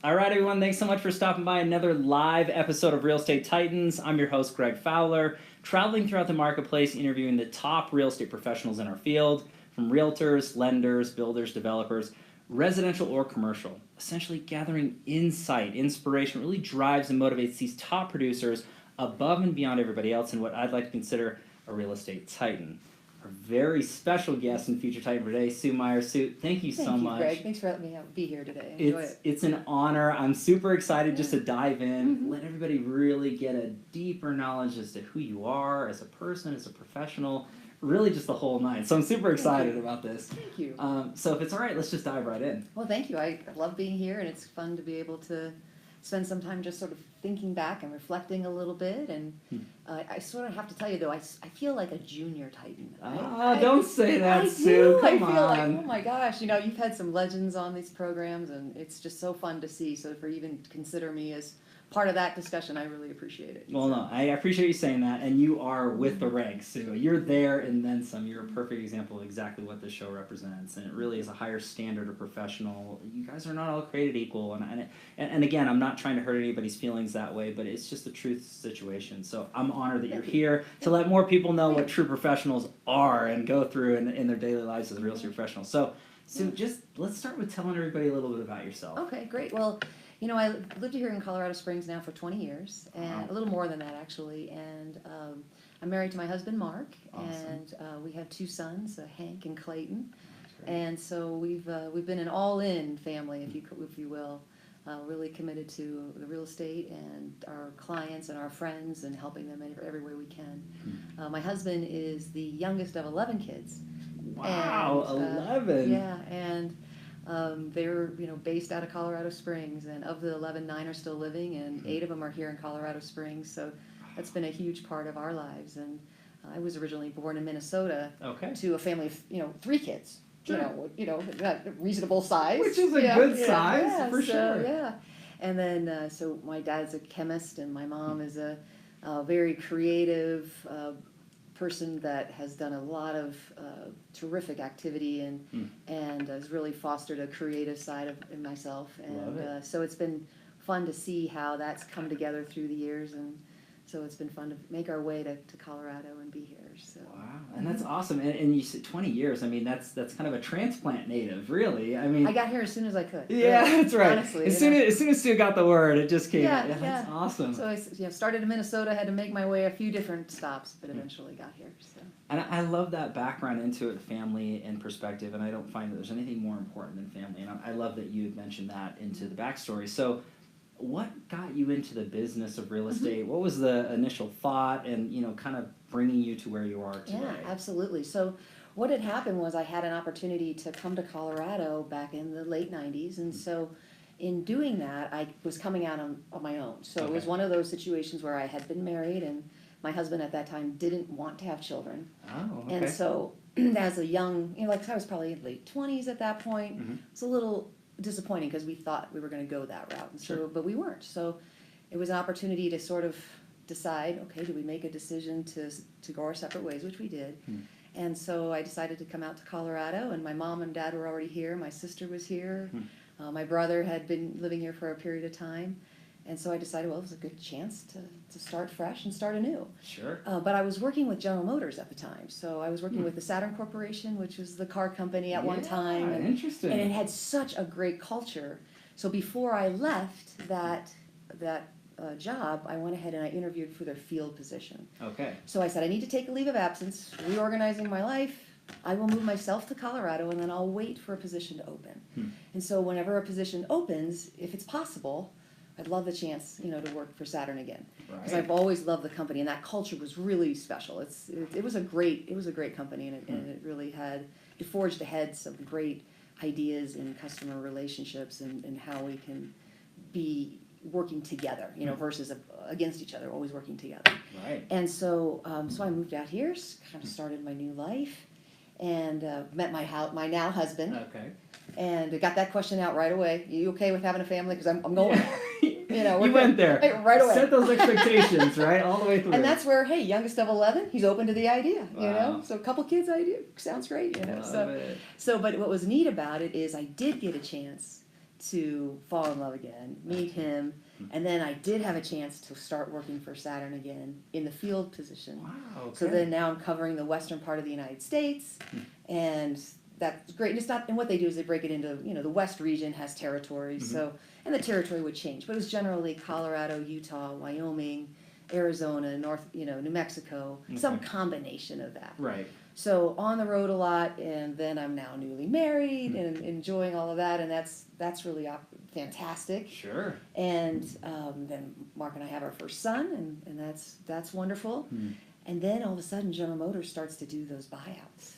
All right, everyone, thanks so much for stopping by another live episode of Real Estate Titans. I'm your host, Greg Fowler, traveling throughout the marketplace, interviewing the top real estate professionals in our field, from realtors, lenders, builders, developers, residential or commercial. Essentially gathering insight, inspiration, really drives and motivates these top producers above and beyond everybody else in what I'd like to consider a real estate titan. Our very special guest and future titan for today, Sue Meyer. Sue, thank you so much. Greg. Thanks for letting me be here today. Enjoy it. It's an honor. I'm super excited just to dive in, let everybody really get a deeper knowledge as to who you are as a person, as a professional, really just the whole nine. So I'm super excited about this. Thank you. So if it's all right, let's just dive right in. Well, thank you. I love being here, and it's fun to be able to spend some time just sort of thinking back and reflecting a little bit. And I sort of have to tell you, though, I feel like a junior titan. Don't say that, Sue. Come I feel on. like, oh my gosh, you've had some legends on these programs, and it's just so fun to see. So for even to consider me as part of that discussion, I really appreciate it. Well, no, I appreciate you saying that, and you are with the ranks, Sue. You're there and then some. You're a perfect example of exactly what this show represents, and it really is a higher standard of professional. You guys are not all created equal, and again, I'm not trying to hurt anybody's feelings that way, but it's just the truth situation. So I'm honored that you're here to let more people know what true professionals are and go through in their daily lives as real estate professionals. So just let's start with telling everybody a little bit about yourself. Okay, great. Well, I lived here in Colorado Springs now for 20 years, and a little more than that, actually. And I'm married to my husband, Mark, and we have two sons, Hank and Clayton. And so we've been an all-in family, if you will, really committed to the real estate and our clients and our friends and helping them in every way we can. My husband is the youngest of 11 kids. Wow, and, 11. Yeah, and they're based out of Colorado Springs, and of the 11, 9 are still living, and 8 of them are here in Colorado Springs. So that's been a huge part of our lives. And I was originally born in Minnesota to a family of 3 kids. Sure. That reasonable size, which is a good size for sure. Yeah, and then so my dad's a chemist, and my mom is a very creative person that has done a lot of terrific activity and has really fostered a creative side in myself. And so it's been fun to see how that's come together through the years, and so it's been fun to make our way to Colorado and be here. So. Wow, and that's awesome. And you said 20 years. I mean, that's kind of a transplant native, really. I mean, I got here as soon as I could. Yeah, really, that's right. Honestly, as soon as Sue got the word, it just came. Yeah, That's awesome. So I started in Minnesota, had to make my way a few different stops, but eventually got here. So. And I love that background into it, family and perspective, and I don't find that there's anything more important than family. And I love that you had mentioned that into the backstory. So what got you into the business of real estate? What was the initial thought and, kind of bringing you to where you are today? Yeah, absolutely. So what had happened was I had an opportunity to come to Colorado back in the late 90s. And so in doing that, I was coming out on my own. So it was one of those situations where I had been married, and my husband at that time didn't want to have children. Oh, okay. And so as a young, I was probably in late 20s at that point. It's a little disappointing because we thought we were going to go that route, and so but we weren't. So it was an opportunity to sort of decide, okay, do we make a decision to go our separate ways, which we did. And so I decided to come out to Colorado, and my mom and dad were already here. My sister was here. My brother had been living here for a period of time. And so I decided, well, it was a good chance to start fresh and start anew. Sure. But I was working with General Motors at the time. So I was working with the Saturn Corporation, which was the car company at one time. And, interesting. And it had such a great culture. So before I left that job, I went ahead and I interviewed for their field position. Okay. So I said, I need to take a leave of absence, reorganizing my life. I will move myself to Colorado, and then I'll wait for a position to open. And so whenever a position opens, if it's possible, I'd love the chance, to work for Saturn again, because I've always loved the company, and that culture was really special. It was a great company, and it really it forged ahead some great ideas in customer relationships and how we can be working together, versus against each other, always working together. Right. And so I moved out here, kind of started my new life, and met my now husband. Okay. And got that question out right away. You okay with having a family? Because I'm going. You went there. Right away. Set those expectations, right? All the way through. And that's where, hey, youngest of 11, he's open to the idea, Wow. So a couple kids idea sounds great, Love it. So, but what was neat about it is I did get a chance to fall in love again, meet him, and then I did have a chance to start working for Saturn again in the field position. Wow. Okay. So then now I'm covering the western part of the United States, and that's great. And it's not, and what they do is they break it into, the West region has territories, so, and the territory would change, but it was generally Colorado, Utah, Wyoming, Arizona, New Mexico, some combination of that. Right. So on the road a lot, and then I'm now newly married and enjoying all of that, and that's really fantastic. Sure. And then Mark and I have our first son, and that's wonderful. And then all of a sudden, General Motors starts to do those buyouts.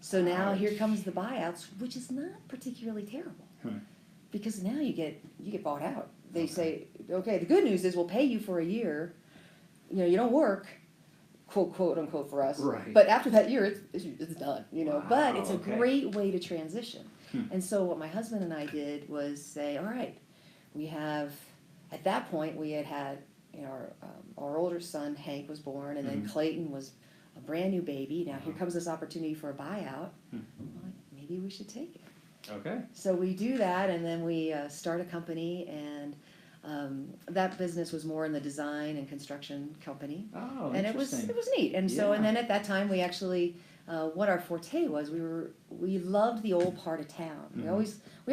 So now here comes the buyouts, which is not particularly terrible, because now you get bought out. They say, okay, the good news is we'll pay you for a year. You don't work, quote unquote for us. Right. But after that year, it's done. Wow, But it's a great way to transition. Hmm. And so what my husband and I did was say, all right, we have, at that point we had our older son Hank was born, and then Clayton was a brand new baby. Now here comes this opportunity for a buyout. I'm like, maybe we should take it. Okay. So we do that, and then we start a company, and that business was more in the design and construction company. Oh, and interesting. it was neat. And so, and then at that time we actually, what our forte was, we loved the old part of town. We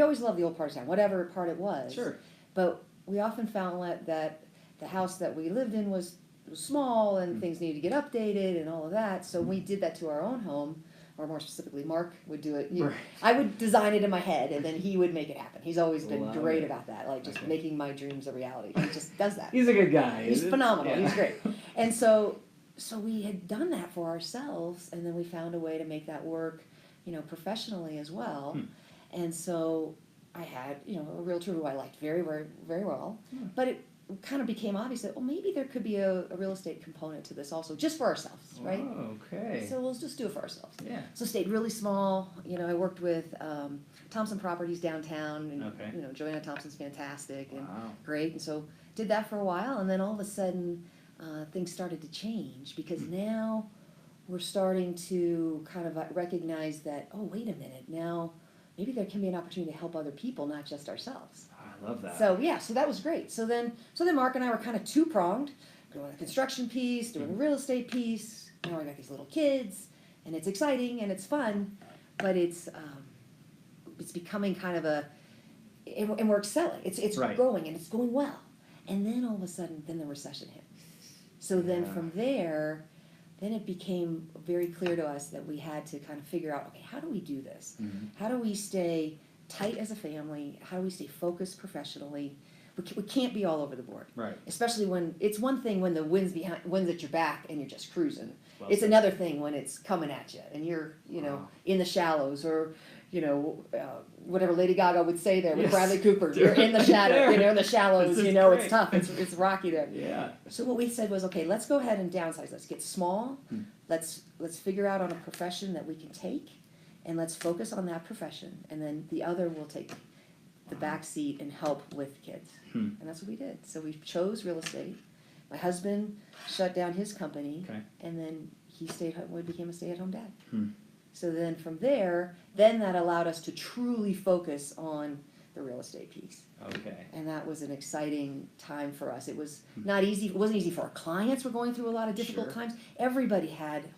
always loved the old part of town, whatever part it was. Sure. But we often found that the house that we lived in was small, and things needed to get updated and all of that. So we did that to our own home. Or more specifically, Mark would do it. Right. I would design it in my head, and then he would make it happen. He's always been Love great it. about that, like just making my dreams a reality. He just does that. He's a good guy. He's phenomenal. Yeah. He's great. And so we had done that for ourselves, and then we found a way to make that work, professionally as well. And so I had, a realtor who I liked very, very, very well, but it kind of became obvious that, maybe there could be a real estate component to this also, just for ourselves, right? Oh, okay. So we'll just do it for ourselves. Yeah. So stayed really small. I worked with Thompson Properties downtown, and Joanna Thompson's fantastic and great. And so did that for a while, and then all of a sudden things started to change, because now we're starting to kind of recognize that, wait a minute, now maybe there can be an opportunity to help other people, not just ourselves. I love that. So so that was great. So then Mark and I were kind of two-pronged, doing the construction piece, doing the real estate piece. Now I got these little kids, and it's exciting and it's fun, but it's becoming kind of and we're excelling. It's growing and it's going well. And then all of a sudden, then the recession hit. So then from there, then it became very clear to us that we had to kind of figure out, okay, how do we do this? How do we stay tight as a family? How do we stay focused professionally? We can't be all over the board. Right. Especially when, it's one thing when the wind's at your back and you're just cruising. Well It's said. another thing when it's coming at you and you're, in the shallows, or, whatever Lady Gaga would say there with Yes. Bradley Cooper. You're in the shadow, in the shallows, This is it's great. tough, it's rocky there. Yeah. So what we said was, okay, let's go ahead and downsize. Let's get small. Let's figure out on a profession that we can take, and let's focus on that profession, and then the other will take the back seat and help with kids. And that's what we did. So we chose real estate. My husband shut down his company, and then he stayed home. We became a stay-at-home dad. So then from there, then that allowed us to truly focus on the real estate piece. Okay. And that was an exciting time for us. It was not easy. It wasn't easy for our clients. We're going through a lot of difficult times. Everybody had,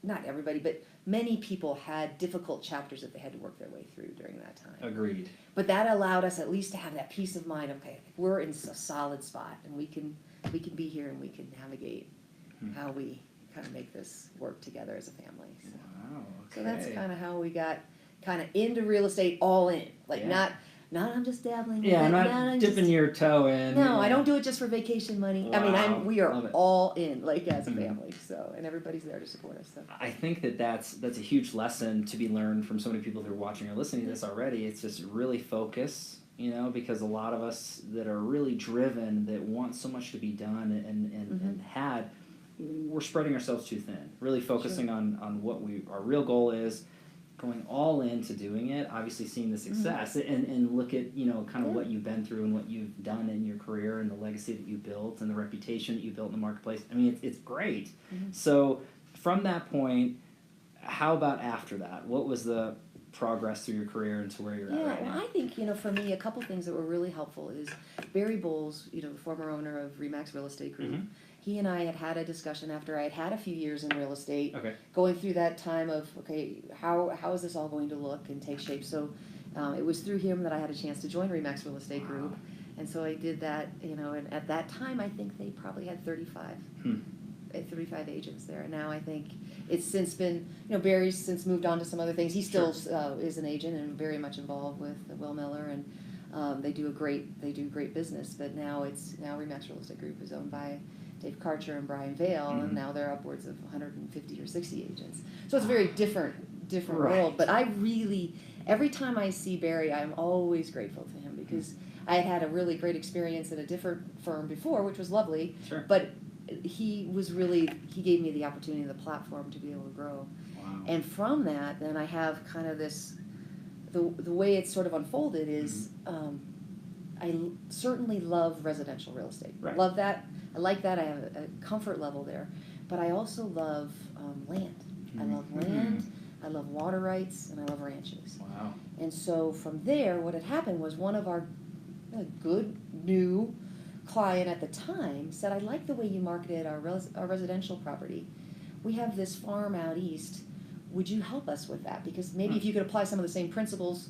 not everybody, but many people had difficult chapters that they had to work their way through during that time. Agreed. But that allowed us at least to have that peace of mind. Okay, we're in a solid spot, and we can be here, and we can navigate how we kind of make this work together as a family. So, Wow. Okay. so that's kind of how we got kind of into real estate all in. Like not I'm just dabbling. Yeah, I'm with it, not dipping your toe in. No, I don't do it just for vacation money. Wow. I mean, we are Love it. all in, like as a family. So, and everybody's there to support us. So. I think that's a huge lesson to be learned from so many people that are watching or listening to this already. It's just really focus, because a lot of us that are really driven, that want so much to be done and we're spreading ourselves too thin. Really focusing on what our real goal is, going all into doing it, obviously seeing the success and look at, kind of what you've been through and what you've done in your career and the legacy that you built and the reputation that you built in the marketplace. I mean, it's great. So from that point, how about after that? What was the progress through your career into where you're at right well, now? I think, for me, a couple things that were really helpful is Barry Bowles, the former owner of Remax Real Estate Group. Mm-hmm. He and I had a discussion after I had had a few years in real estate, Okay. going through that time of, okay, how is this all going to look and take shape? So it was through him that I had a chance to join Remax Real Estate Group. And so I did that, and at that time, I think they probably had 35 agents there. And now I think it's since been, Barry's since moved on to some other things. He still is an agent and very much involved with Will Miller, and they do great business. But now Remax Real Estate Group is owned by Dave Karcher and Brian Vale, and now they're upwards of 150 or 60 agents. So it's a very different world. But I really, every time I see Barry, I'm always grateful to him, because I had a really great experience at a different firm before, which was lovely. Sure. But he gave me the opportunity, the platform to be able to grow. Wow. And from that, then I have kind of this, the way it's sort of unfolded is, I certainly love residential real estate. Right. Love that. I like that. I have a comfort level there. But I also love land. I love land. I love water rights, and I love ranches. Wow. And so from there, what had happened was one of our good new client at the time said, I like the way you marketed our residential property. We have this farm out east. Would you help us with that? Because maybe if you could apply some of the same principles,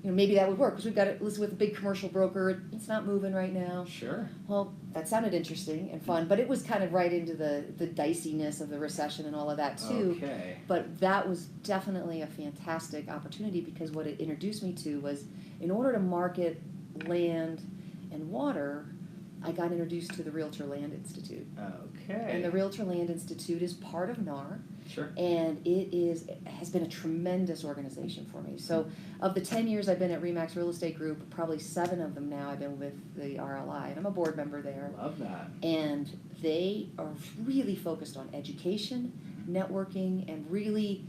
maybe that would work. Because we've got it listed with a big commercial broker. It's not moving right now. Sure. Well, that sounded interesting and fun, but it was kind of right into the diciness of the recession and all of that too. Okay. But that was definitely a fantastic opportunity, because what it introduced me to was, in order to market land and water, I got introduced to the Realtor Land Institute. Okay. And the Realtor Land Institute is part of NAR. Sure. And it has been a tremendous organization for me. So of the 10 years I've been at Remax Real Estate Group, probably 7 of them now I've been with the RLI, and I'm a board member there. Love that. And they are really focused on education, networking, and really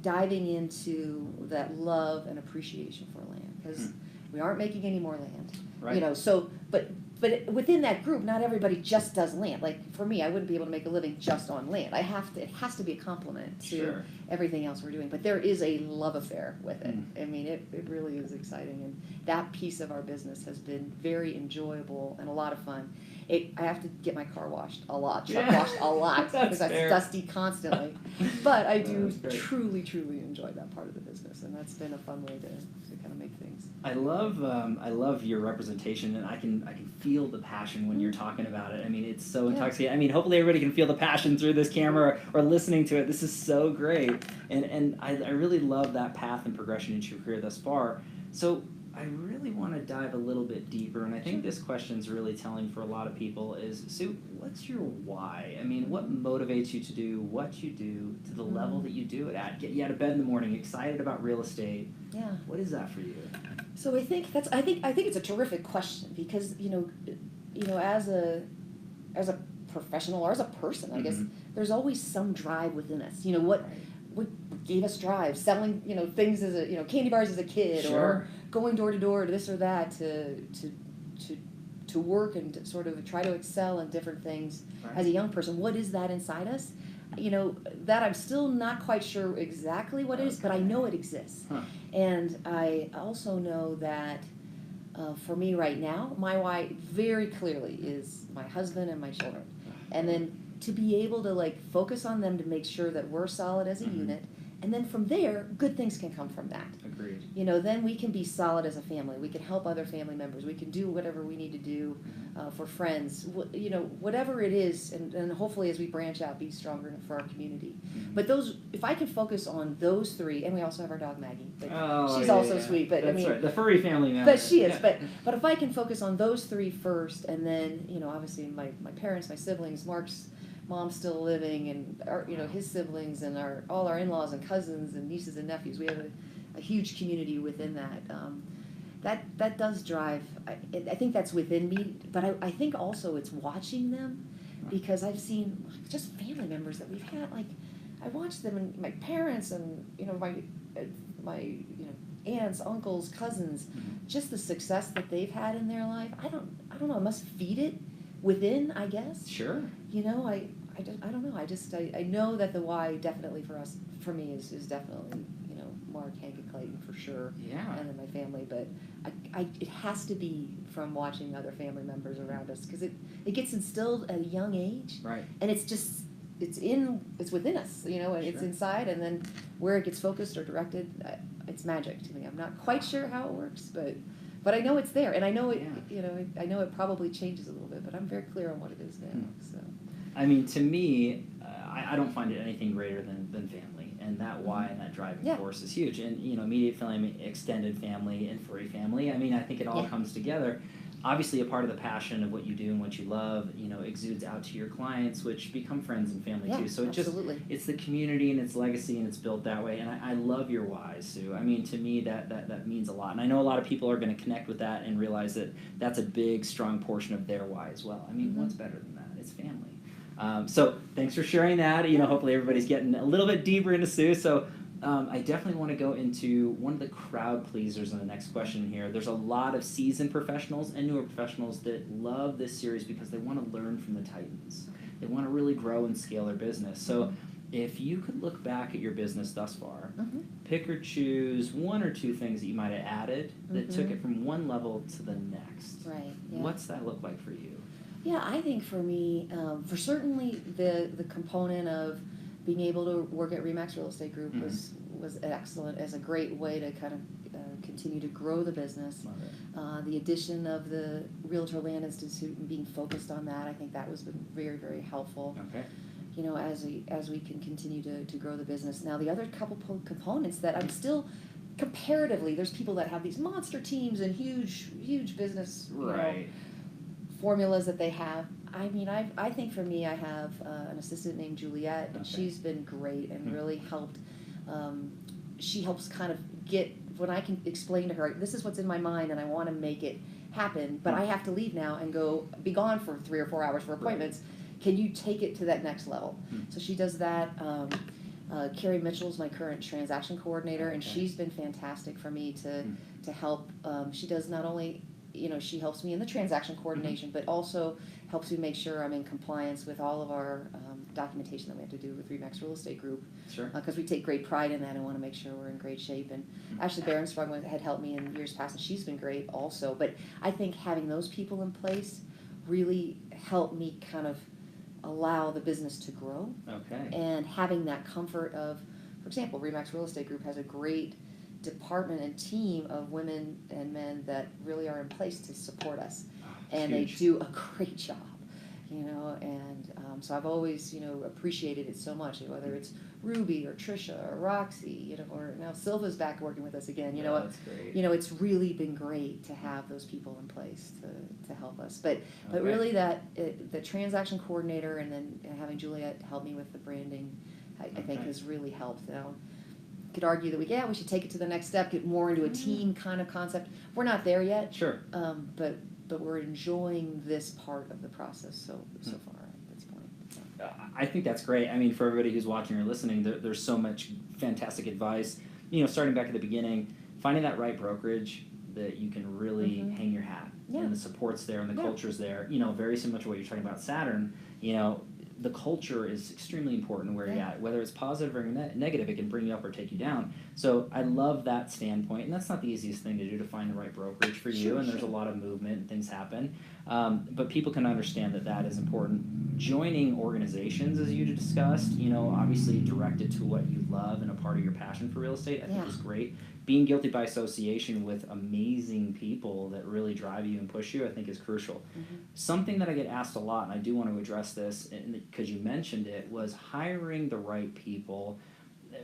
diving into that love and appreciation for land, because we aren't making any more land. Right. So, but within that group, not everybody just does land. Like for me, I wouldn't be able to make a living just on land. It has to be a complement to everything else we're doing. But there is a love affair with it. I mean, it really is exciting. And that piece of our business has been very enjoyable and a lot of fun. I have to get my car washed a lot, truck washed a lot, because that's dusty constantly. But I do truly enjoy that part of the business, and that's been a fun way to kind of make things. I love your representation, and I can feel the passion when you're talking about it. I mean, it's so intoxicating. I mean, hopefully everybody can feel the passion through this camera or listening to it. This is so great, and I really love that path and progression into your career thus far. So I really want to dive a little bit deeper, and I think this question's really telling for a lot of people is, Sue, what's your why? I mean, what motivates you to do what you do to the level that you do it at? Get you out of bed in the morning, excited about real estate. Yeah. What is that for you? So I think it's a terrific question, because as a professional or as a person, I guess there's always some drive within us. What gave us drive? Selling things as a candy bars as a kid, or going door to door to this or that to work and to sort of try to excel in different things as a young person. What is that inside us? That I'm still not quite sure exactly what it is, but I know it exists. And I also know that for me right now, my why very clearly is my husband and my children. And then to be able to focus on them to make sure that we're solid as a unit. And then from there, good things can come from that. Agreed. Then we can be solid as a family. We can help other family members. We can do whatever we need to do for friends. Whatever it is, and hopefully as we branch out, be stronger for our community. But if I can focus on those 3, and we also have our dog Maggie. But she's also sweet. But that's right, the furry family member. But she is. But if I can focus on those 3 first, and then obviously my parents, my siblings, Mark's mom's still living, and his siblings, and all our in-laws and cousins and nieces and nephews. We have a huge community within that. That does drive. I think that's within me, but I think also it's watching them, because I've seen just family members that we've had. I watch them, and my parents, and my aunts, uncles, cousins, just the success that they've had in their life. I don't know. I must feed it within, I guess. Sure. I don't know. I know that the why definitely for me is definitely Mark, Hank, and Clayton for sure. Yeah. And then my family, but it has to be from watching other family members around us, because it gets instilled at a young age. Right. And it's just, it's within us, and it's Sure. inside, and then where it gets focused or directed, it's magic to me. I'm not quite sure how it works, but I know it's there, and I know it, I know it probably changes a little bit, but I'm very clear on what it is now, so. I mean, to me, I don't find it anything greater than family, and that why and that driving force is huge. And immediate family, extended family, and furry family. I mean, I think it all comes together. Obviously, a part of the passion of what you do and what you love, exudes out to your clients, which become friends and family too. So it's the community and its legacy, and it's built that way. And I love your whys, Sue. I mean, to me, that means a lot. And I know a lot of people are going to connect with that and realize that that's a big, strong portion of their why as well. I mean, what's better than that? It's family. So thanks for sharing that. Hopefully everybody's getting a little bit deeper into Sue. So I definitely want to go into one of the crowd pleasers in the next question here. There's a lot of seasoned professionals and newer professionals that love this series because they want to learn from the Titans. They want to really grow and scale their business. So if you could look back at your business thus far, pick or choose one or two things that you might have added that took it from one level to the next. Right. Yeah. What's that look like for you? Yeah, I think for me, for certainly the component of being able to work at Remax Real Estate Group was excellent as a great way to kind of continue to grow the business. The addition of the Realtor Land Institute and being focused on that, I think that was been very, very helpful. Okay. As we can continue to grow the business. Now, the other couple components that I'm still comparatively, there's people that have these monster teams and huge business, formulas that they have. I mean, I think for me, I have an assistant named Juliet, and she's been great and really helped. She helps kind of get, when I can explain to her, this is what's in my mind and I want to make it happen, but I have to leave now and be gone for 3 or 4 hours for appointments. Can you take it to that next level? So she does that. Carrie Mitchell's my current transaction coordinator, and she's been fantastic for me to help. She does not only, she helps me in the transaction coordination, but also helps me make sure I'm in compliance with all of our documentation that we have to do with Remax Real Estate Group. Sure. Because we take great pride in that and want to make sure we're in great shape. And Ashley Behrensprung had helped me in years past, and she's been great also. But I think having those people in place really helped me kind of allow the business to grow. Okay. And having that comfort of, for example, Remax Real Estate Group has a great department and team of women and men that really are in place to support us. And they do a great job, and so I've always, appreciated it so much, whether it's Ruby or Trisha or Roxy, or now Silva's back working with us again, that's great. It's really been great to have those people in place to help us. But really the transaction coordinator and then having Juliet help me with the branding, I think has really helped. Now, could argue that we should take it to the next step, get more into a team kind of concept. We're not there yet. Sure. But we're enjoying this part of the process so far at this point. So. I think that's great. I mean, for everybody who's watching or listening, there's so much fantastic advice. Starting back at the beginning, finding that right brokerage that you can really hang your hat. Yeah. And the support's there and the culture's there. Very similar to what you're talking about Saturn, the culture is extremely important where you're at. Whether it's positive or negative, it can bring you up or take you down. So I love that standpoint, and that's not the easiest thing to do, to find the right brokerage for you, and there's a lot of movement and things happen. But people can understand that is important. Joining organizations, as you discussed, obviously directed to what you love and a part of your passion for real estate, I think is great. Being guilty by association with amazing people that really drive you and push you, I think is crucial. Something that I get asked a lot, and I do want to address this because you mentioned it, was hiring the right people.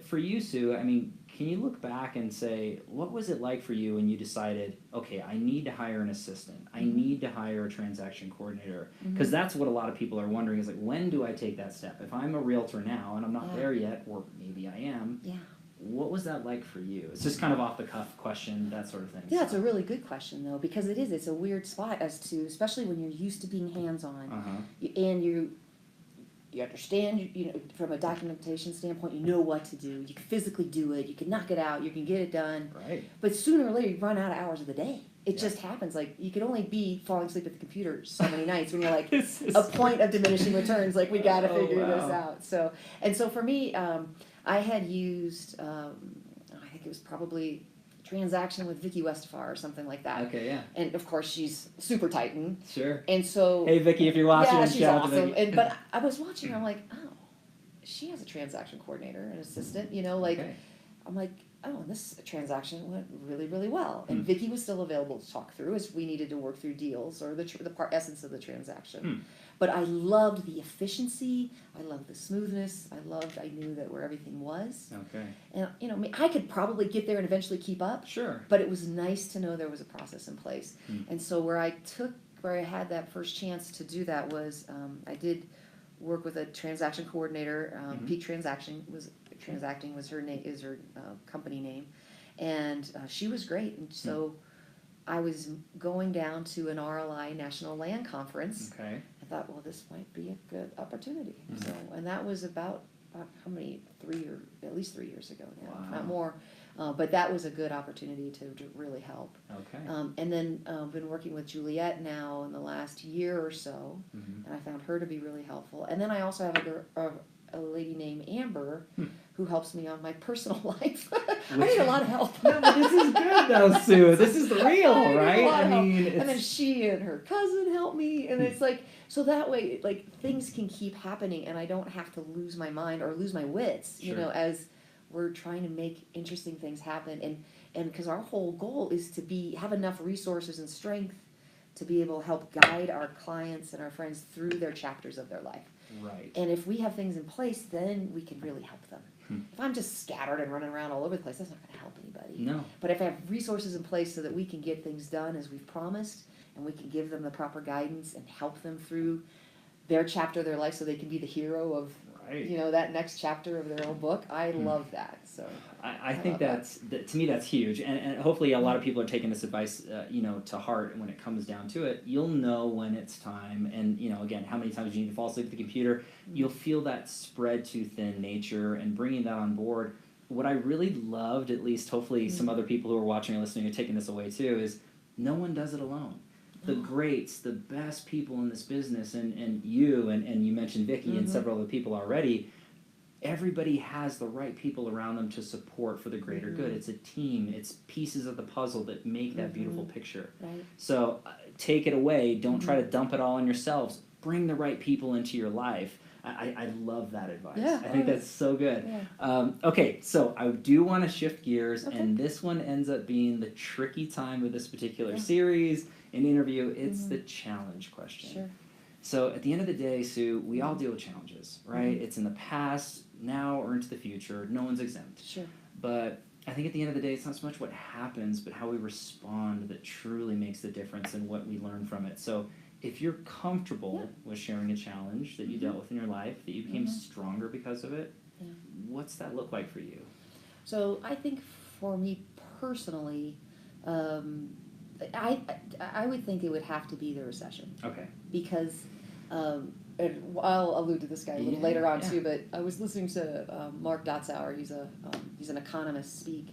For you, Sue, I mean, can you look back and say, what was it like for you when you decided, okay, I need to hire an assistant, I need to hire a transaction coordinator? Because that's what a lot of people are wondering is, like, when do I take that step? If I'm a realtor now and I'm not there yet, or maybe I am, what was that like for you? It's just kind of off the cuff question, that sort of thing. Yeah, it's a really good question though, because it's a weird spot as to, especially when you're used to being hands-on, and you understand, from a documentation standpoint, you know what to do. You can physically do it. You can knock it out. You can get it done. Right. But sooner or later, you run out of hours of the day. It just happens. Like, you can only be falling asleep at the computer so many nights when you're like, a point of diminishing returns. Like, we got to figure this out. So for me, I had used, I think it was probably a transaction with Vicky Westphal or something like that. Okay, yeah. And of course she's super Titan. Sure. And so Hey, Vicky, if you're watching, yeah, she's shout out to awesome. Vicky. But I was watching her, I'm like, oh, she has a transaction coordinator, an assistant, like, Okay. I'm like, oh, this transaction went really, really well. And Vicky was still available to talk through as we needed to work through deals or the essence of the transaction. But I loved the efficiency. I loved the smoothness. I knew that where everything was. Okay. And, I could probably get there and eventually keep up. Sure. But it was nice to know there was a process in place. And so where I had that first chance to do that was I did work with a transaction coordinator. Peak Transacting was her name, is her company name, and she was great. And so I was going down to an RLI National Land Conference. Okay. I thought, well, this might be a good opportunity. So, and that was about how many, at least 3 years ago now, if not more. But that was a good opportunity to really help. Okay. And then been working with Juliet now in the last year or so, and I found her to be really helpful. And then I also have a lady named Amber who helps me on my personal life. I need a lot of help. No, but this is good though, Sue. This is the real, I need a right? lot of help. mean, And then she and her cousin help me, and it's like, so that way, like, things can keep happening, and I don't have to lose my mind or lose my wits, Sure. as we're trying to make interesting things happen. And because our whole goal is to have enough resources and strength to be able to help guide our clients and our friends through their chapters of their life. Right. And if we have things in place, then we can really help them. If I'm just scattered and running around all over the place, that's not going to help anybody. No. But if I have resources in place so that we can get things done as we've promised, and we can give them the proper guidance and help them through their chapter of their life so they can be the hero of that next chapter of their own book, I love that. So I think to me that's huge, and hopefully a lot of people are taking this advice to heart. And when it comes down to it, you'll know when it's time, and again, how many times you need to fall asleep at the computer. You'll feel that spread too thin nature, and bringing that on board. What I really loved, at least hopefully some other people who are watching or listening are taking this away too, is no one does it alone. The greats, the best people in this business, and you mentioned Vicky and several other people already, everybody has the right people around them to support for the greater good. It's a team. It's pieces of the puzzle that make that beautiful picture. Right. So take it away. Don't try to dump it all on yourselves. Bring the right people into your life. I love that advice. Yeah, I think that's so good. Yeah. Okay, so I do want to shift gears, and this one ends up being the tricky time of this particular series and interview. It's the challenge question. Sure. So at the end of the day, Sue, we all deal with challenges, right? It's in the past, now, or into the future. No one's exempt. Sure. But I think at the end of the day, it's not so much what happens, but how we respond that truly makes the difference in what we learn from it. So if you're comfortable with sharing a challenge that you dealt with in your life, that you became stronger because of it, what's that look like for you? So I think for me personally, I would think it would have to be the recession. Okay. Because, and I'll allude to this guy a little later on too, but I was listening to Mark Dotzauer. He's an economist speak,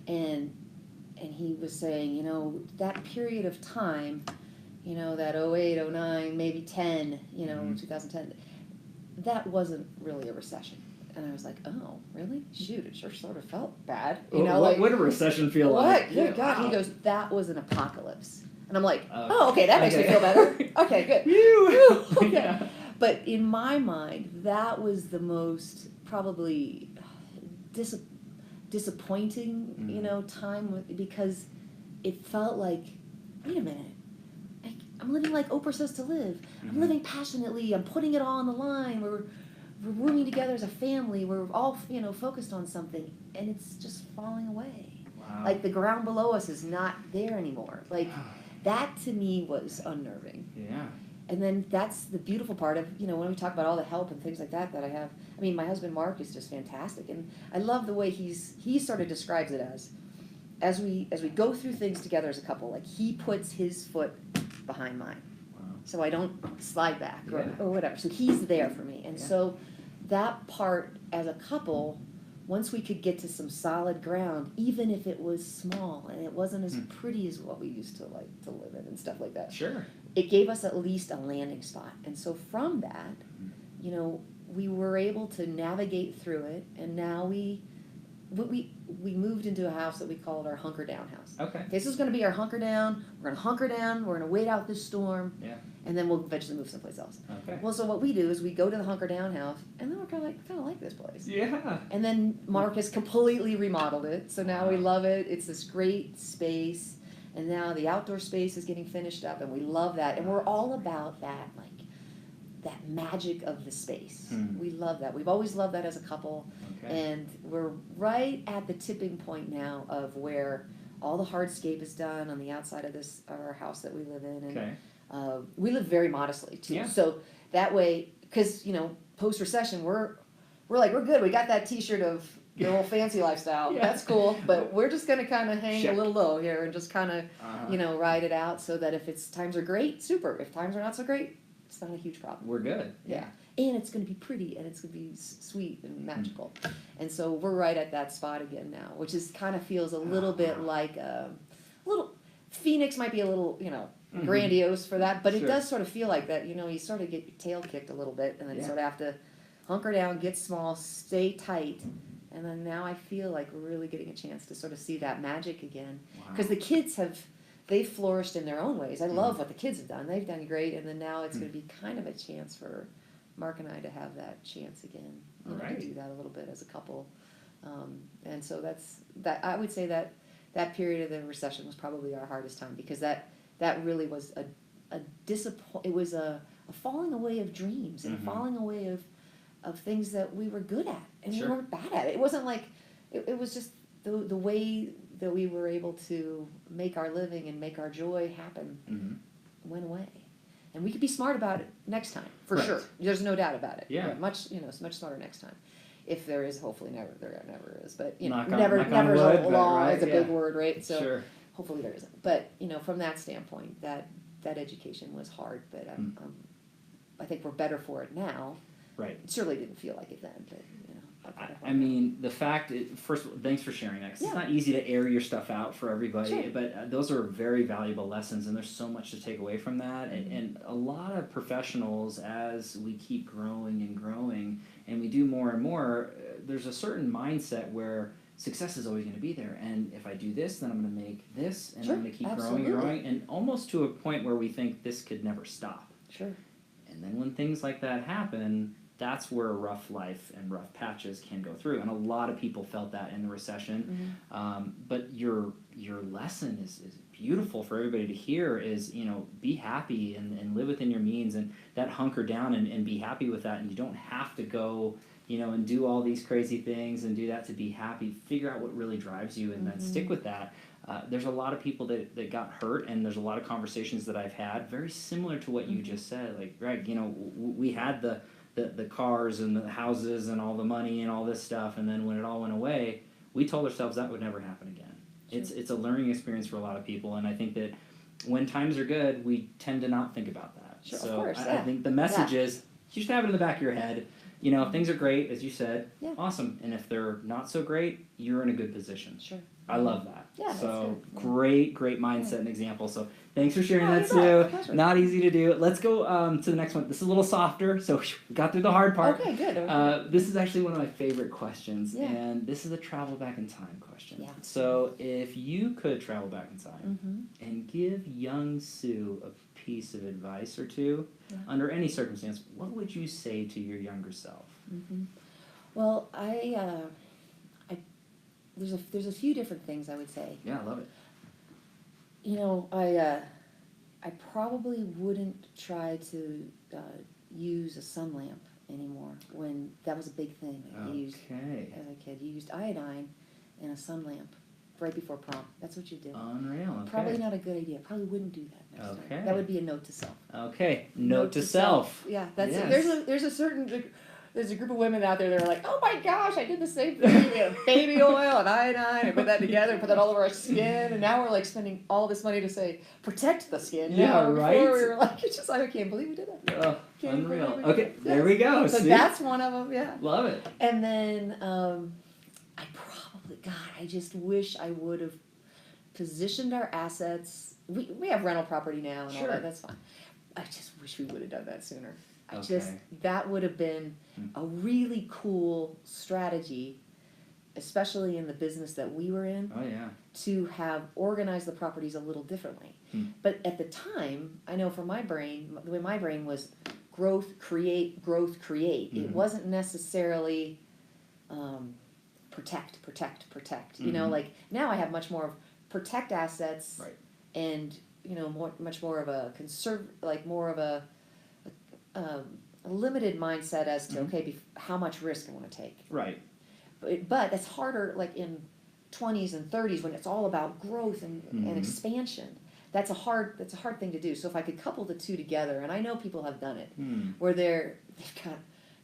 and he was saying, that period of time, that 08, 09, maybe 10, 2010, that wasn't really a recession. And I was like, oh, really? Shoot, it sure sort of felt bad. What would a recession feel like? What? Good God. He goes, that was an apocalypse. And I'm like, okay, that makes me feel better. Okay, good. Phew. Okay. Yeah. But in my mind, that was the most probably disappointing, time because it felt like, wait a minute. I'm living like Oprah says to live. I'm living passionately. I'm putting it all on the line. We're rooming together as a family. We're all, focused on something, and it's just falling away. Wow. Like the ground below us is not there anymore. Like that to me was unnerving. Yeah. And then that's the beautiful part of, when we talk about all the help and things like that I have. I mean, my husband Mark is just fantastic, and I love the way he sort of describes it as we go through things together as a couple. Like he puts his foot behind mine, so I don't slide back or whatever. So he's there for me, and so that part as a couple, once we could get to some solid ground, even if it was small and it wasn't as pretty as what we used to like to live in and stuff like that. Sure. It gave us at least a landing spot, and so from that, we were able to navigate through it, and now we we moved into a house that we called our hunker down house. Okay. This is going to be our hunker down. We're going to hunker down. We're going to wait out this storm. Yeah. And then we'll eventually move someplace else. Okay. Well, so what we do is we go to the hunker down house, and then we're kind of like this place. Yeah. And then Mark has completely remodeled it, so now we Wow. love it. It's this great space, and now the outdoor space is getting finished up, and we love that. And we're all about that, like that magic of the space. We love that. We've always loved that as a couple, Okay. and we're right at the tipping point now of where all the hardscape is done on the outside of our house that we live in, and Okay. we live very modestly too. Yeah. So that way, because post recession, we're good. We got that T-shirt of the old fancy lifestyle. Yeah. That's cool. But we're just gonna kind of hang Check. a little low here and just kind of Uh-huh. ride it out, so that if times are great, super. If times are not so great, it's not a huge problem. We're good. Yeah. And it's going to be pretty, and it's going to be sweet and magical. And so we're right at that spot again now, which is kind of feels a little bit like Phoenix might be a little, grandiose for that, but Sure. it does sort of feel like that. You sort of get your tail kicked a little bit, and then you Yeah. sort of have to hunker down, get small, stay tight. And then now I feel like we're really getting a chance to sort of see that magic again. Wow. Because the kids they've flourished in their own ways. I love what the kids have done. They've done great. And then now it's going to be kind of a chance for Mark and I to have that chance again, Right. to do that a little bit as a couple. And so I would say that period of the recession was probably our hardest time, because that really was a disappoint. It was a falling away of dreams and a falling away of things that we were good at and Sure. we weren't bad at it. It wasn't like it was just the way that we were able to make our living and make our joy happen went away. And we could be smart about it next time, for Right. sure. There's no doubt about it. Yeah. It's much smarter next time. If there is, hopefully there never is. But Knock on never wood, is a but law. right, It's a yeah. big word, right? So Sure. hopefully there isn't. But from that standpoint, that education was hard. But I think we're better for it now. Right. It certainly didn't feel like it then. But I mean, the fact, first of all, thanks for sharing that, 'cause Yeah. it's not easy to air your stuff out for everybody, Sure. but those are very valuable lessons, and there's so much to take away from that. And a lot of professionals, as we keep growing and growing, and we do more and more, there's a certain mindset where success is always going to be there. And if I do this, then I'm going to make this, and Sure, I'm going to keep absolutely. growing and growing, and almost to a point where we think this could never stop. Sure. And then when things like that happen, that's where a rough life and rough patches can go through. And a lot of people felt that in the recession. But your lesson is beautiful for everybody to hear is, be happy and live within your means, and that hunker down and be happy with that. And you don't have to go, and do all these crazy things and do that to be happy. Figure out what really drives you and then stick with that. There's a lot of people that got hurt, and there's a lot of conversations that I've had very similar to what you just said. Like, Greg, we had the cars and the houses and all the money and all this stuff, and then when it all went away, we told ourselves that would never happen again. Sure. It's a learning experience for a lot of people, and I think that when times are good, we tend to not think about that. Sure, so of course, I think the message is you just have it in the back of your head. If things are great, as you said, awesome. And if they're not so great, you're in a good position. Sure. I love that. Yeah, so that's great mindset and example. So thanks for sharing that, you bet. Sue. Not easy to do. Let's go to the next one. This is a little softer, so we got through the hard part. Okay, good. This is actually one of my favorite questions, Yeah. and this is a travel back in time question. Yeah. So if you could travel back in time and give young Sue a piece of advice or two, under any circumstance, what would you say to your younger self? Well, there's a few different things I would say. Yeah, I love it. I probably wouldn't try to use a sun lamp anymore, when that was a big thing. Used as a kid. You used iodine in a sun lamp right before prom. That's what you did. Unreal. Okay. Probably not a good idea. Probably wouldn't do that next Okay. time. That would be a note to self. Okay. Note to self. Yeah, that's Yes. there's a group of women out there that are like, oh my gosh, I did the same thing. We have baby oil and iodine, and put that together and put that all over our skin, and now we're like spending all this money to say protect the skin. Yeah, right. Before we were like, I can't believe we did that. Oh, Can't unreal. believe Okay, did that. there we go. So See? that's one of them. Yeah. Love it. And then I just wish I would have positioned our assets. We have rental property now and all Sure. that. That's fine. I just wish we would have done that sooner. Okay. That would have been a really cool strategy especially in the business that we were in, Oh yeah. to have organized the properties a little differently. But at the time, I know for my brain, the way my brain was growth, create. It wasn't necessarily protect. You know, like now I have much more of protect assets, Right. and you know, much more of a more of a limited mindset as to okay, how much risk I want to take. Right. But that's harder, like in 20s and 30s when it's all about growth and expansion. That's a hard thing to do. So if I could couple the two together, and I know people have done it, where they're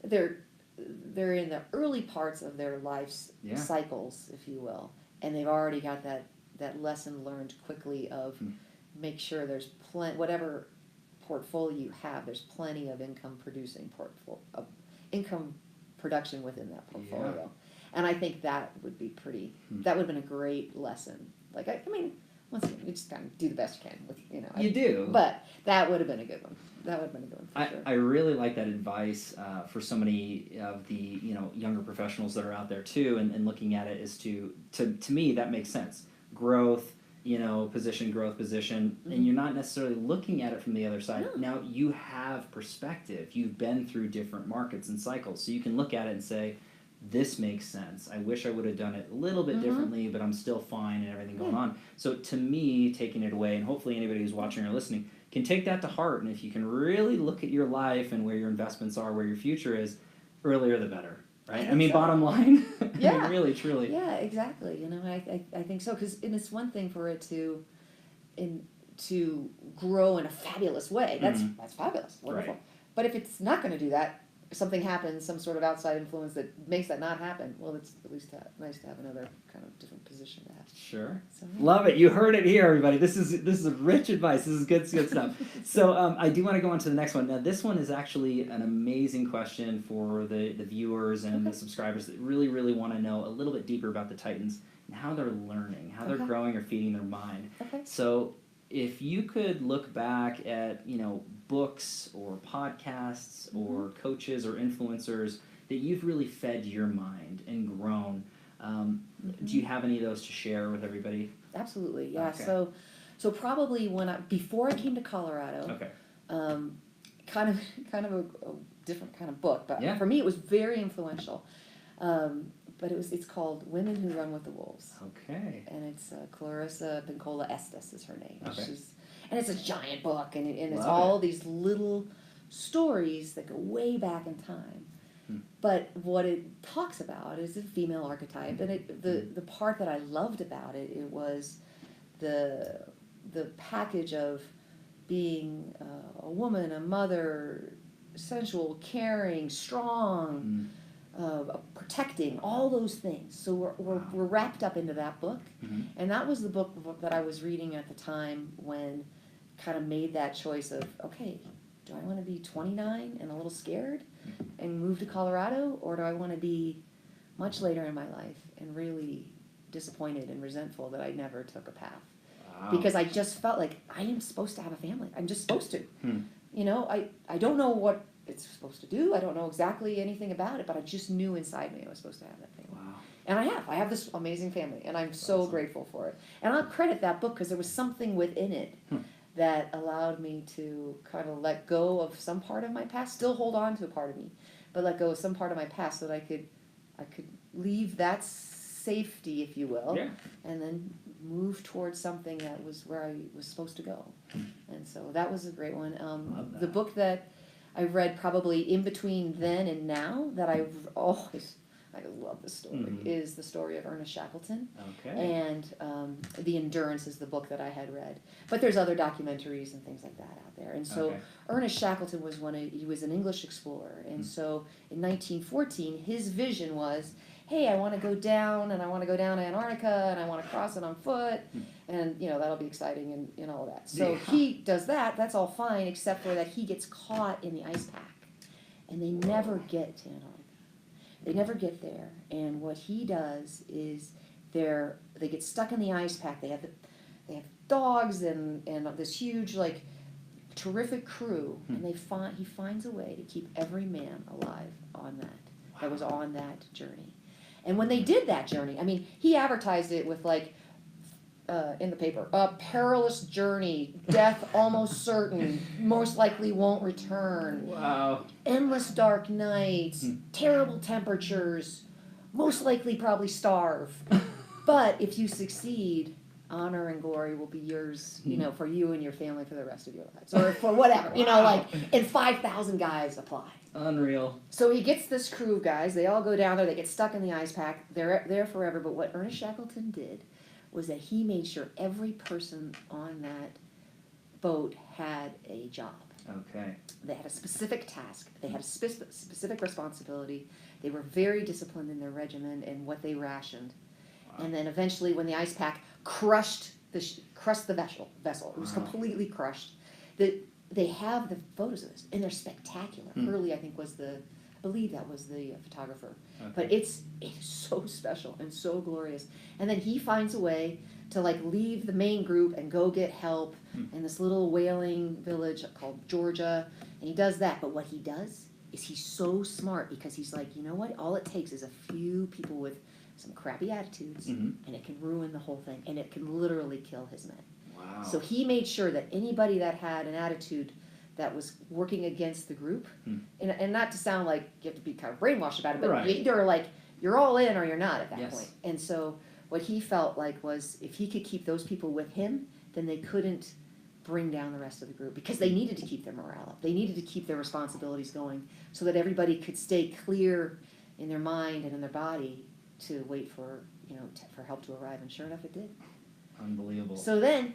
in the early parts of their life cycles, if you will, and they've already got that lesson learned quickly of make sure there's whatever portfolio you have, there's plenty of income production within that portfolio. Yeah. And I think that would be that would have been a great lesson. Like, I mean, once again, you just kind of do the best you can with, you know. You do. But that would have been a good one. For sure. I really like that advice for so many of the, you know, younger professionals that are out there too, and looking at it is to me, that makes sense. Growth, you know, growth position, and you're not necessarily looking at it from the other side. No. Now, you have perspective. You've been through different markets and cycles, so you can look at it and say, this makes sense. I wish I would have done it a little bit differently, but I'm still fine and everything going on. So to me, taking it away, and hopefully anybody who's watching or listening can take that to heart, and if you can really look at your life and where your investments are, where your future is, earlier the better, right? I mean, bottom line, yeah. I mean, really, truly. Yeah, exactly. You know, I think so, because it's one thing for it to grow in a fabulous way. That's fabulous, wonderful. Right. But if it's not going to do that, something happens, some sort of outside influence that makes that not happen, well, it's at least nice to have another kind of different position to have. Sure. So, love it. You heard it here, everybody. This is rich advice. This is good stuff. So I do want to go on to the next one. Now, this one is actually an amazing question for the viewers and the subscribers that really, really want to know a little bit deeper about the Titans and how they're learning, how they're growing or feeding their mind. Okay. So if you could look back at, you know, books or podcasts or coaches or influencers that you've really fed your mind and grown, do you have any of those to share with everybody? Absolutely, yeah. Okay. So probably before I came to Colorado, kind of a different kind of book, but for me it was very influential. But it's called Women Who Run with the Wolves. Okay. And it's Clarissa Pinkola Estes is her name. Okay. And it's a giant book, and it's all these little stories that go way back in time. But what it talks about is a female archetype, and the part that I loved about it was the package of being a woman, a mother, sensual, caring, strong. Protecting, all those things. So we're wrapped up into that book. And that was the book that I was reading at the time when kind of made that choice of, okay, do I want to be 29 and a little scared and move to Colorado, or do I want to be much later in my life and really disappointed and resentful that I never took a path? Wow. Because I just felt like I am supposed to have a family. I'm just supposed to. You know, I don't know what it's supposed to do. I don't know exactly anything about it, but I just knew inside me I was supposed to have that family. Wow. And I have this amazing family, and I'm so grateful for it. And I'll credit that book because there was something within it that allowed me to kind of let go of some part of my past, still hold on to a part of me, but let go of some part of my past so that I could leave that safety, if you will, and then move towards something that was where I was supposed to go. And so that was a great one. The book that I've read probably in between then and now that I love this story is the story of Ernest Shackleton. Okay. And The Endurance is the book that I had read. But there's other documentaries and things like that out there. And so Ernest Shackleton was he was an English explorer. And so in 1914, his vision was, hey, I want to go down, and I want to go down to Antarctica, and I want to cross it on foot, and, you know, that'll be exciting and all of that. So he does that. That's all fine, except for that he gets caught in the ice pack, and they never get to Antarctica. They never get there, and what he does is they get stuck in the ice pack. They have dogs and this huge, like, terrific crew, and he finds a way to keep every man alive on that was on that journey. And when they did that journey, I mean, he advertised it with like, in the paper, a perilous journey, death almost certain, most likely won't return. Wow. Endless dark nights, terrible temperatures, most likely probably starve. But if you succeed, honor and glory will be yours, for you and your family for the rest of your lives. Or for whatever, and 5,000 guys apply. Unreal. So he gets this crew of guys, they all go down there, they get stuck in the ice pack, they're there forever. But what Ernest Shackleton did was that he made sure every person on that boat had a job. Okay. They had a specific task. They had a specific responsibility. They were very disciplined in their regimen and what they rationed. Wow. And then eventually, when the ice pack crushed the vessel, it was completely crushed. They have the photos of this, and they're spectacular. Hurley, I believe that was the photographer. Okay. But it's so special and so glorious. And then he finds a way to like leave the main group and go get help in this little whaling village called Georgia, and he does that. But what he does is he's so smart, because he's like, you know what? All it takes is a few people with some crappy attitudes, and it can ruin the whole thing, and it can literally kill his men. Wow. So he made sure that anybody that had an attitude that was working against the group, and not to sound like you have to be kind of brainwashed about it, but you're all in or you're not at that point. And so what he felt like was, if he could keep those people with him, then they couldn't bring down the rest of the group, because they needed to keep their morale up. They needed to keep their responsibilities going so that everybody could stay clear in their mind and in their body to wait for for help to arrive. And sure enough, it did. Unbelievable. So then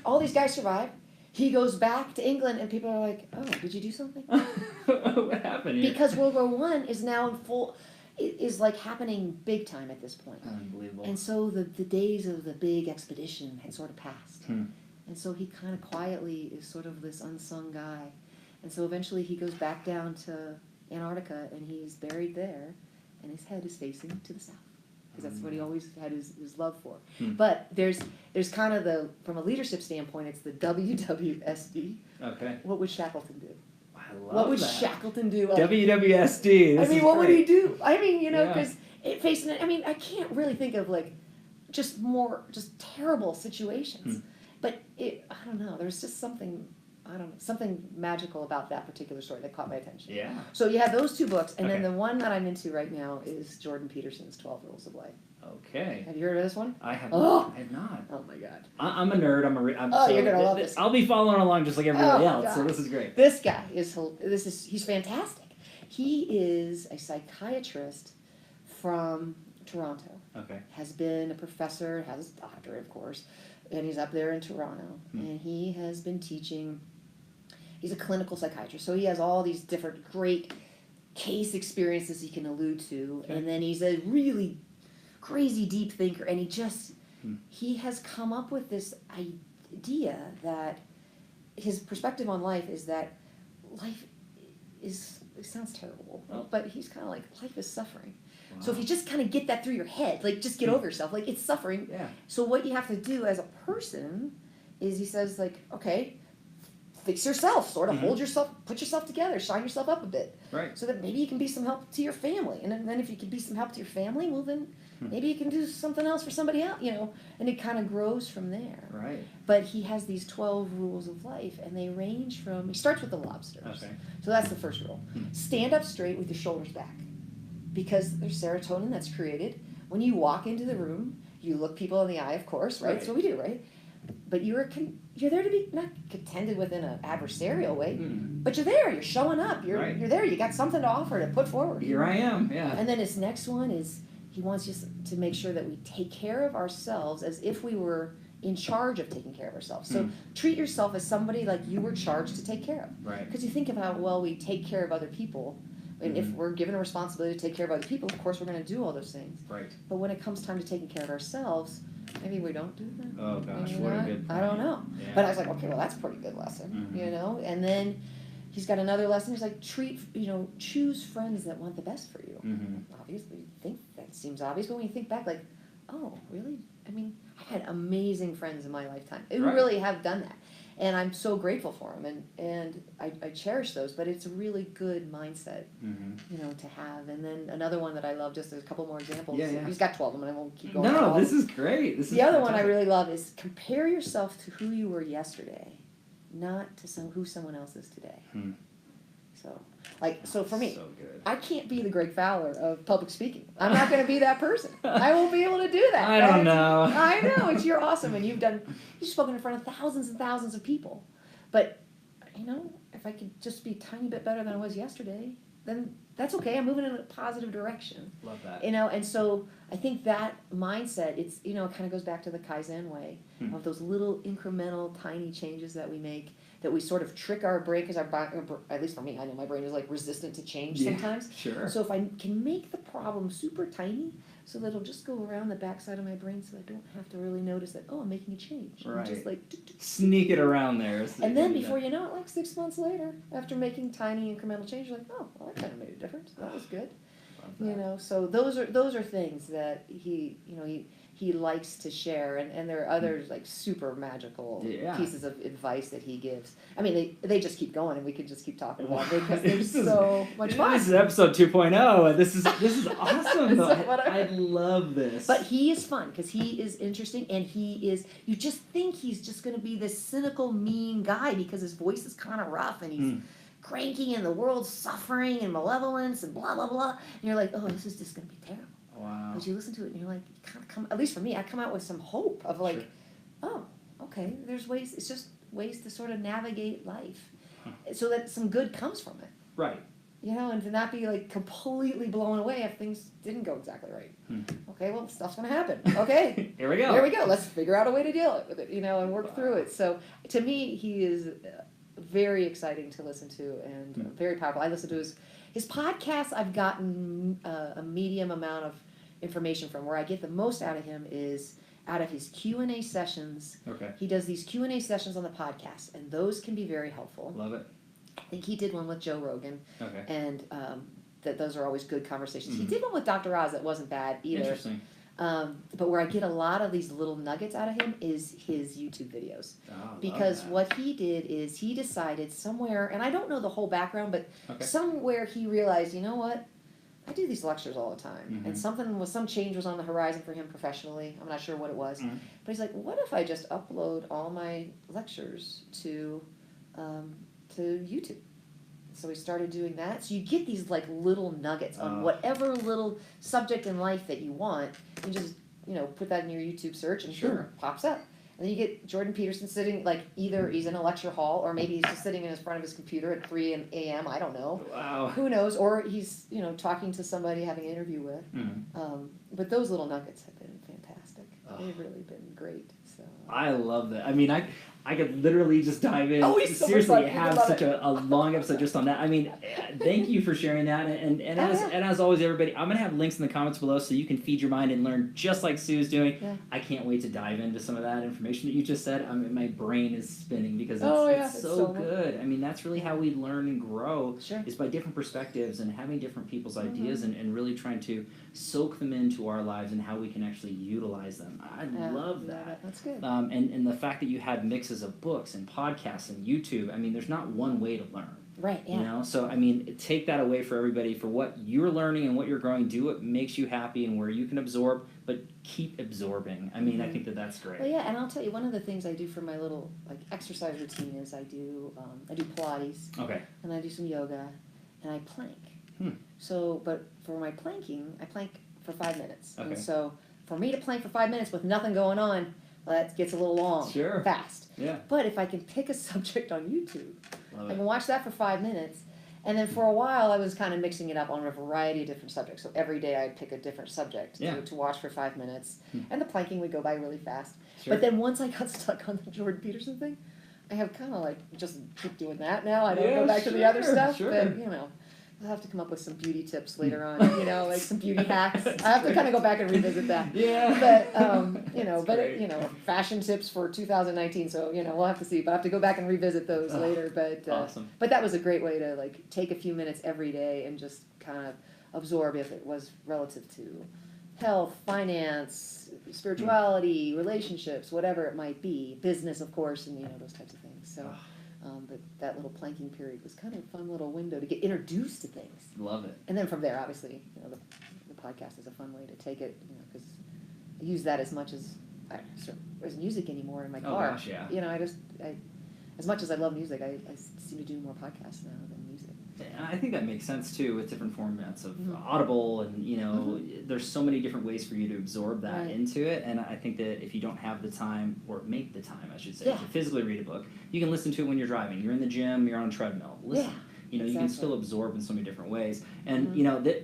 all these guys survive. He goes back to England, and people are like, "Oh, did you do something?" What happened here? Because World War I is now in full, is like happening big time at this point. Unbelievable. And so the days of the big expedition had sort of passed. And so he kind of quietly is sort of this unsung guy. And so eventually he goes back down to Antarctica, and he's buried there, and his head is facing to the south, because that's what he always had his love for. But there's kind of from a leadership standpoint, it's the WWSD. Okay. What would Shackleton do? I love What would that. Shackleton do? WWSD. What would he do? I mean, because facing it, I can't really think of like just terrible situations. But I don't know. There's just something magical about that particular story that caught my attention. Yeah. So you have those two books, and then the one that I'm into right now is Jordan Peterson's 12 Rules of Life. Okay. Have you heard of this one? I have not. Oh my God. I'm a nerd. You're gonna love this. I'll be following along just like everybody else. So this is great. This guy he's fantastic. He is a psychiatrist from Toronto. Okay. Has been a professor, has a doctorate, of course, and he's up there in Toronto, and he has been teaching. He's a clinical psychiatrist, so he has all these different great case experiences he can allude to, and then he's a really crazy deep thinker, and he has come up with this idea that his perspective on life is that life is, it sounds terrible, but he's kind of like, life is suffering. Wow. So if you just kind of get that through your head, like just get over yourself, like it's suffering. Yeah. So what you have to do as a person is, he says, like, okay, fix yourself, sort of hold yourself, put yourself together, shine yourself up a bit. Right. So that maybe you can be some help to your family. And then if you can be some help to your family, well then maybe you can do something else for somebody else, and it kind of grows from there. Right. But he has these 12 rules of life, and they range from, he starts with the lobsters. Okay. So that's the first rule. Stand up straight with your shoulders back, because there's serotonin that's created. When you walk into the room, you look people in the eye, of course, right? That's what we do, right? But you're there to be not contended with in an adversarial way, but you're there. You're showing up. You're there. You got something to offer, to put forward. Here I am. Yeah. And then his next one is, he wants us to make sure that we take care of ourselves as if we were in charge of taking care of ourselves. So treat yourself as somebody like you were charged to take care of. Right. Because you think of how well we take care of other people. And if we're given a responsibility to take care of other people, of course we're going to do all those things. Right. But when it comes time to taking care of ourselves, maybe we don't do that. Oh gosh, what a good point. I don't know. Yeah. But I was like, okay, well that's a pretty good lesson, And then he's got another lesson. He's like, choose friends that want the best for you. Obviously, you think that seems obvious, but when you think back, like, oh, really? I mean, I had amazing friends in my lifetime who really have done that. And I'm so grateful for them, and I cherish those, but it's a really good mindset, to have. And then another one that I love, just a couple more examples. Yeah. He's got 12 of them, and I won't keep going. No, this is great. This is the other fantastic. one I really love is compare yourself to who you were yesterday, not to who someone else is today. So for me, so good. I can't be the Greg Fowler of public speaking. I'm not going to be that person. I won't be able to do that. I don't know. I know, you're awesome, and you've spoken in front of thousands and thousands of people. But, if I could just be a tiny bit better than I was yesterday, then that's okay. I'm moving in a positive direction. Love that. And so I think that mindset, it kind of goes back to the Kaizen way of those little incremental tiny changes that we make, that we sort of trick our brain, because at least for me, I know my brain is like resistant to change sometimes. Sure. So if I can make the problem super tiny, so that it'll just go around the backside of my brain, so I don't have to really notice that, I'm making a change. Right. I'm just like sneak it around there. And then before you know it, like 6 months later, after making tiny incremental change, you're like, that kind of made a difference. That was good. So those are things that he likes to share, and there are others like super magical pieces of advice that he gives. I mean, they just keep going, and we could just keep talking about it because there's so much fun. This is episode 2.0. This is awesome. I love this. But he is fun because he is interesting, and you just think he's just going to be this cynical, mean guy because his voice is kind of rough, and he's cranky, and the world's suffering and malevolence and blah blah blah, and you're like, this is just going to be terrible. Wow. But you listen to it and you're like, you kind of come, at least for me, I come out with some hope of like, okay, there's ways, it's just ways to sort of navigate life so that some good comes from it. Right. And to not be like completely blown away if things didn't go exactly right. Okay, well, stuff's going to happen. Okay. Here we go. Let's figure out a way to deal with it, and work through it. So to me, he is very exciting to listen to and very powerful. I listen to his podcasts. I've gotten a medium amount of information from. Where I get the most out of him is out of his Q&A sessions. Okay. He does these Q&A sessions on the podcast, and those can be very helpful. Love it. I think he did one with Joe Rogan. Okay. And that those are always good conversations. He did one with Dr. Oz that wasn't bad either. Interesting. But where I get a lot of these little nuggets out of him is his YouTube videos. Because what he did is he decided somewhere, and I don't know the whole background, but somewhere he realized, you know what? I do these lectures all the time, and some change was on the horizon for him professionally. I'm not sure what it was, but he's like, what if I just upload all my lectures to YouTube? So we started doing that. So you get these like little nuggets on whatever little subject in life that you want. You just put that in your YouTube search, and it pops up. And then you get Jordan Peterson sitting, like, either he's in a lecture hall, or maybe he's just sitting in front of his computer at 3 a.m., I don't know. Wow. Who knows? Or he's, talking to somebody, having an interview with. But those little nuggets have been fantastic. They've really been great. So I love that. I mean, I could literally just dive in. Seriously, have such a long episode just on that. I mean, thank you for sharing that. And as always, everybody, I'm going to have links in the comments below so you can feed your mind and learn just like Sue's doing. Yeah. I can't wait to dive into some of that information that you just said. I mean, my brain is spinning because it's so good. I mean, that's really how we learn and grow is by different perspectives and having different people's ideas and really trying to soak them into our lives and how we can actually utilize them. I love that. That's good. And the fact that you had mixes of books and podcasts and YouTube, I mean, there's not one way to learn. Right, yeah. So, I mean, take that away for everybody for what you're learning and what you're growing. Do what makes you happy and where you can absorb, but keep absorbing. I mean, I think that's great. Well, yeah, and I'll tell you, one of the things I do for my little exercise routine is I do Pilates. Okay. And I do some yoga, and I plank. So, but for my planking, I plank for 5 minutes. Okay. And so, for me to plank for 5 minutes with nothing going on, that gets a little long, fast. Yeah. But if I can pick a subject on YouTube, I can watch that for 5 minutes, and then for a while I was kind of mixing it up on a variety of different subjects. So every day I'd pick a different subject to watch for 5 minutes, and the planking would go by really fast. Sure. But then once I got stuck on the Jordan Peterson thing, I have kind of just keep doing that now. I don't go back to the other stuff, but I'll have to come up with some beauty tips later on, like some beauty hacks. I have to kind of go back and revisit that. Yeah. But, fashion tips for 2019, so, we'll have to see. But I have to go back and revisit those later. But awesome. But that was a great way to, take a few minutes every day and just kind of absorb if it was relative to health, finance, spirituality, relationships, whatever it might be. Business, of course, and, those types of things. So, but that little planking period was kind of a fun little window to get introduced to things. Love it. And then from there, obviously, the podcast is a fun way to take it, because I use that as much as there's music anymore in my car. Oh gosh, yeah. As much as I love music, I seem to do more podcasts now than music. And I think that makes sense too with different formats of Audible, and there's so many different ways for you to absorb that into it. And I think that if you don't have the time, or make the time, I should say, to physically read a book, you can listen to it when you're driving. You're in the gym, you're on a treadmill. Listen. You can still absorb in so many different ways. And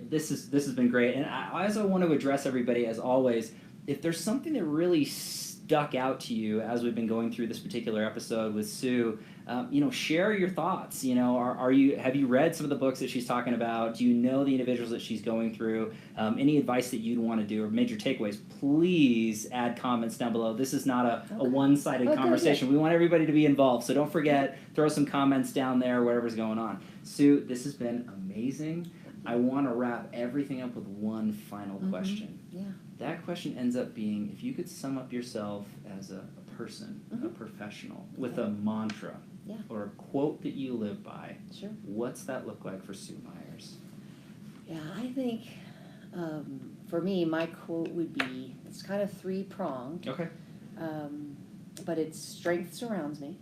this has been great. And I also want to address everybody, as always, if there's something that really stuck out to you as we've been going through this particular episode with Sue, share your thoughts. Have you read some of the books that she's talking about? Do you know the individuals that she's going through? Any advice that you'd want to do, or major takeaways? Please add comments down below. This is not a one-sided conversation. We want everybody to be involved, so don't forget, throw some comments down there, whatever's going on. Sue, this has been amazing. I want to wrap everything up with one final question. Yeah. That question ends up being, if you could sum up yourself as a person, a professional, with a mantra or a quote that you live by, what's that look like for Sue Myers? Yeah, I think for me, my quote would be, it's kind of three-pronged. Okay. But it's strength surrounds me,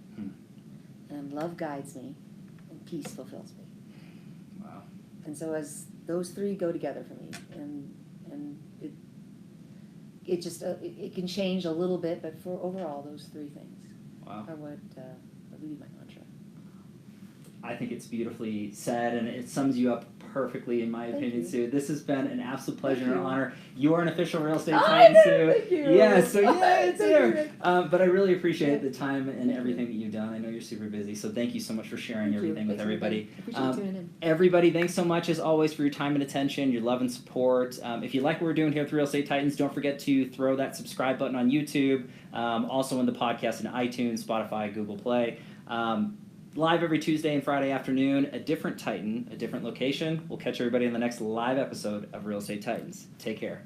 and love guides me, and peace fulfills me. Wow. And so as those three go together for me, and it just it can change a little bit, but for overall, those three things are what would be my mantra. I think it's beautifully said, and it sums you up perfectly, in my opinion, Sue. This has been an absolute pleasure and honor. You are an official Real Estate Titan, Sue. Thank you. Yeah, so it's here. But I really appreciate the time and everything that you've done. I know you're super busy, so thank you so much for sharing everything with everybody. Appreciate tuning in. Everybody, thanks so much as always for your time and attention, your love and support. If you like what we're doing here with Real Estate Titans, don't forget to throw that subscribe button on YouTube, also in the podcast in iTunes, Spotify, Google Play. Live every Tuesday and Friday afternoon, a different Titan, a different location. We'll catch everybody in the next live episode of Real Estate Titans. Take care.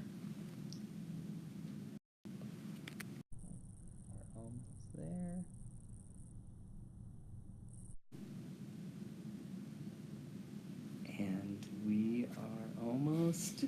We're almost there. And we are almost